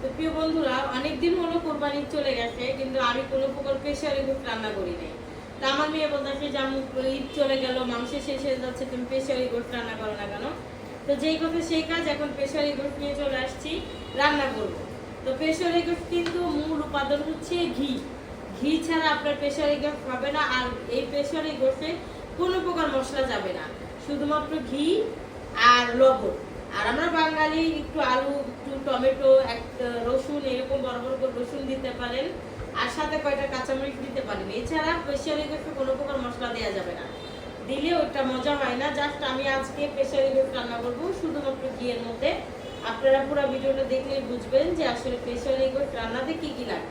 তো প্রিয় বন্ধুরা, অনেকদিন হলো কোরবানি চলে গেছে, কিন্তু আমি কোনো প্রকার প্রেসারে গোস্ত রান্না করি নাই। তা আমার মেয়ে বলতেছে যে ঈদ চলে গেল, মাংস শেষ হয়ে যাচ্ছে, তুমি প্রেসারি গোস্ত রান্না করো না কেন? তো যেই কথা সেই কাজ, এখন প্রেসারি গোস্ত নিয়ে চলে আসছি, রান্না করব। তো প্রেসারি গোস্ত কিন্তু মূল উপাদান হচ্ছে ঘি। ঘি ছাড়া আপনার প্রেসারি গোস্ত হবে না। আর এই প্রেসারি গোস্তে কোনো প্রকার মশলা যাবে না, শুধুমাত্র ঘি আর লবণ। আর আমরা বাঙালি একটু আলু, একটু টমেটো, একটা রসুন, এরকম বড় বড় করে রসুন দিতে পারেন, আর সাথে কয়টা কাঁচামরিচ দিতে পারেন। এছাড়া প্রেসারি গোস্তে কোনো প্রকার মশলা দেওয়া যাবে না, দিলে ওটা মজা হয় না। জাস্ট আমি আজকে প্রেসারি গোস্ত রান্না করব শুধুমাত্র ঘিয়ের মধ্যে। আপনারা পুরো ভিডিওটা দেখলেই বুঝবেন যে আসলে প্রেসারি গোস্ত রান্নাতে কি কি লাগে।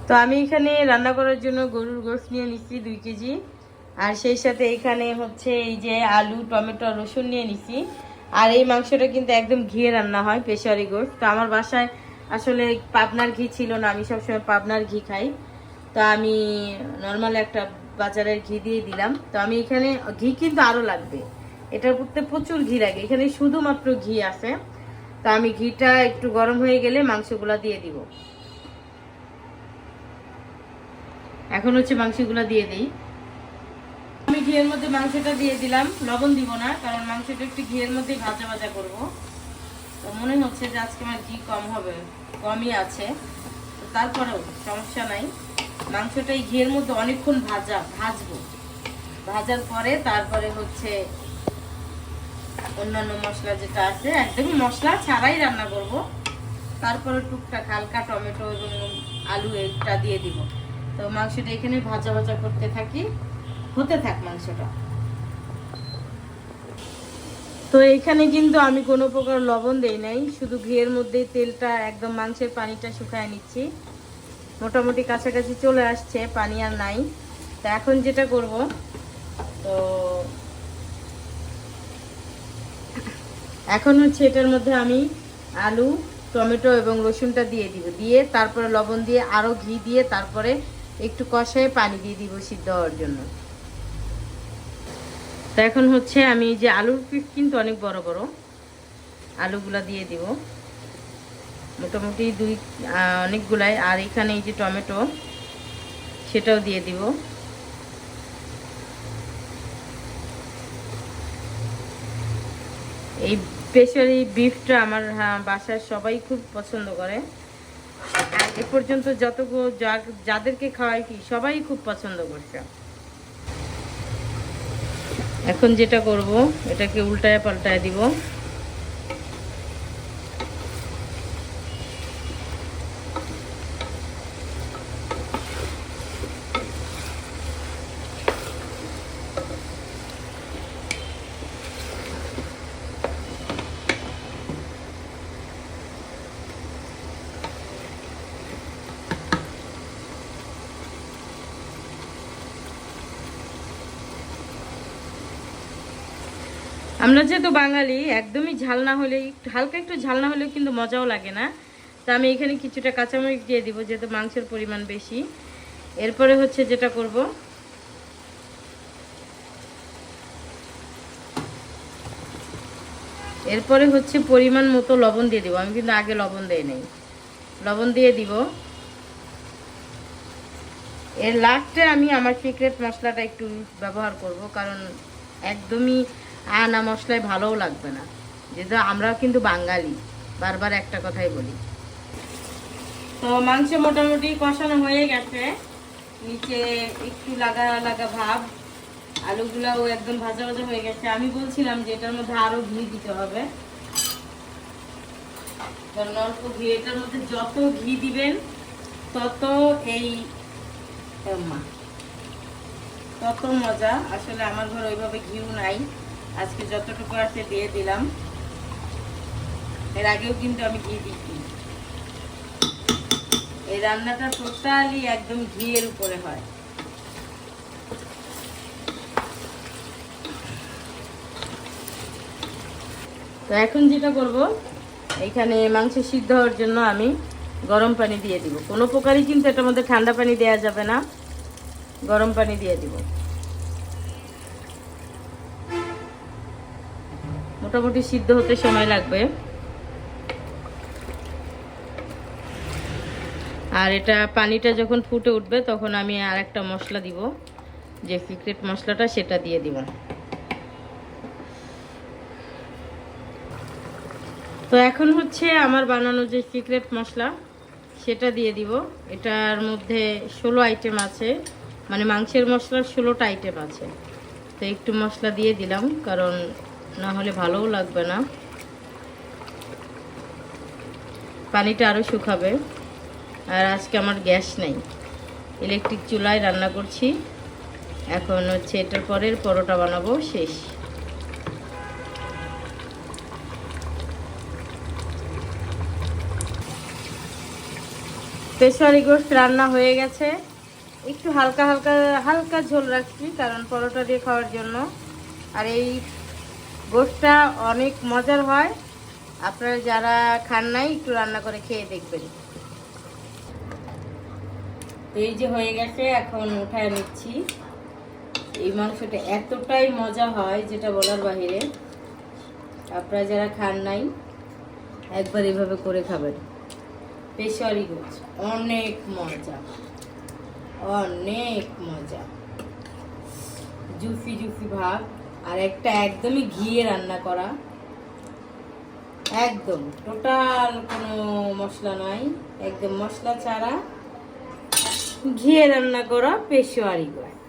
তো আমি এখানে রান্না করার জন্য গরুর গোস্ত নিয়ে নিচ্ছি 2 কেজি, আর সেই সাথে এখানে হচ্ছে এই যে আলু, টমেটো, রসুন নিয়ে নিছি। আর এই মাংসটা কিন্তু একদম ঘিয়ে রান্না হয়, প্রেসারি গোস্ত। তো আমার বাসায় আসলে পাবনার ঘি ছিল না, আমি সবসময় পাবনার ঘি খাই। তো আমি নর্মাল একটা বাজারের ঘি দিয়ে দিলাম। তো আমি এখানে ঘি কিন্তু আরও লাগবে, এটার করতে প্রচুর ঘি লাগে, এখানে শুধুমাত্র ঘি আছে। তো আমি ঘিটা একটু গরম হয়ে গেলে মাংসগুলা দিয়ে দিব। এখন হচ্ছে মাংসগুলা দিয়ে দিই। আমি ঘিয়ের মধ্যে মাংসটা দিয়ে দিলাম, লবণ দিব না, কারণ মাংসটা একটু ঘিয়ের মধ্যে ভাজা ভাজা করব। তো মনে হচ্ছে যে আজকে আমার ঘি কম হবে, কমই আছে। তো তারপরেও সমস্যা নাই, মাংসটা এই ঘিয়ের মধ্যে অনেকক্ষণ ভাজবো। ভাজার পরে তারপরে হচ্ছে অন্যান্য মশলা যেটা আছে, একদমই মশলা ছাড়াই রান্না করব। তারপরে টুকটাক হালকা টমেটো এবং আলু এটা দিয়ে দিব। তো মাংসটা এখানে ভাজা ভাজা করতে থাকি, হতে থাক মাংসটা। তো এখানে কিন্তু আমি কোনো প্রকার লবণ দেই নাই, শুধু ঘিয়ের মধ্যে তেলটা একদম মাংসের পানিটা শুকায় নিচ্ছি। মোটামুটি কাছাকাছি চলে আসছে, পানি আর নাই। তো এখন যেটা করব, তো এখন হচ্ছে এটার মধ্যে আমি আলু, টমেটো এবং রসুনটা দিয়ে দিব, দিয়ে তারপরে লবণ দিয়ে আরও ঘি দিয়ে তারপরে একটু কষায় পানি দিয়ে দিব সিদ্ধ হওয়ার জন্য। তো এখন হচ্ছে আমি যে আলুর পিস কিন্তু অনেক বড় বড়, আলুগুলা দিয়ে দিব মোটামুটি অনেকগুলাই। আর এখানে এই যে টমেটো, সেটাও দিয়ে দিব। এই স্পেশালি বিফটা আমার বাসার সবাই খুব পছন্দ করে। এ পর্যন্ত যতগুলো যাদেরকে খাওয়াই কি সবাই খুব পছন্দ করছে। এখন যেটা করব, এটাকে উল্টায় পাল্টায় দিব। আমরা যেহেতু বাঙালি, একদমই ঝাল না হলে, হালকা একটু ঝাল না হলেও কিন্তু মজাও লাগে না। তো আমি এখানে কিছুটা কাঁচামরিচ দিয়ে দিব, যেহেতু মাংসের পরিমাণ বেশি। এরপরে হচ্ছে যেটা করব, এরপরে হচ্ছে পরিমাণ মতো লবণ দিয়ে দিব। আমি কিন্তু আগে লবণ দেই নাই, লবণ দিয়ে দিব। এর লাস্টে আমি আমার সিক্রেট মশলাটা একটু ব্যবহার করব, কারণ একদমই আনা মশলায় ভালোও লাগবে না, যেহেতু আমরা কিন্তু বাঙালি, বারবার একটা কথাই বলি। তো মাংস মোটামুটি কষানো হয়ে গেছে, নিচে একটু লাগা লাগা ভাব, আলুগুলাও একদম ভাজা ভাজা হয়ে গেছে। আমি বলছিলাম যে এটার মধ্যে আরো ঘি দিতে হবে, কারণ অল্প ঘি, এটার মধ্যে যত ঘি দিবেন তত এই তত মজা। আসলে আমার ঘরে ওইভাবে ঘিও নাই, আজকে যতটুকু আছে দিয়ে দিলাম। এর আগেও কিন্তু আমি ঘি দিচ্ছি। এই রান্নাটা টোটালি একদম ঘিয়ের উপরে হয়। তো এখন যেটা করব, এখানে মাংস সিদ্ধ হওয়ার জন্য আমি গরম পানি দিয়ে দিব। কোনো প্রকারই কিন্তু এটার মধ্যে ঠান্ডা পানি দেওয়া যাবে না, গরম পানি দিয়ে দিব। মোটামুটি সিদ্ধ হতে সময় লাগবে। আর এটা পানিটা যখন ফুটে উঠবে তখন আমি আর একটা মশলা দিব, যে সিক্রেট মশলাটা সেটা দিয়ে দিব। তো এখন হচ্ছে আমার বানানো যে সিক্রেট মশলা সেটা দিয়ে দিব। এটার মধ্যে 16 আইটেম আছে, মানে মাংসের মশলার 16টা আইটেম আছে। তো একটু মশলা দিয়ে দিলাম, কারণ না হলে ভালোও লাগবে না। পানিটা আরও শুকাবে। আর আজকে আমার গ্যাস নেই, ইলেকট্রিক চুলায় রান্না করছি। এখন হচ্ছে এটার পরের পরোটা বানাবো, শেষ। পেশোয়ারি গোশত রান্না হয়ে গেছে। একটু হালকা হালকা হালকা ঝোল রাখছি, কারণ পরোটা দিয়ে খাওয়ার জন্য। আর এই গোশতটা অনেক মজার হয়, আপনারা যারা খান নাই একটু রান্না করে খেয়ে দেখবেন। এই যে হয়ে গেছে, এখন উঠায় নিচ্ছি। এই মাংসটা এতটাই মজা হয় যেটা বলার বাহিরে। আপনারা যারা খান নাই একবার এভাবে করে খাবেন। পেশোয়ারি গোশত অনেক মজা, অনেক মজা, জুফি জুফি ভাব। আর একটা একদমই ঘিয়ে রান্না করা, একদম টোটাল কোনো মশলা নাই, একদম মশলা ছাড়া ঘিয়ে রান্না করা পেশোয়ারি গোশত।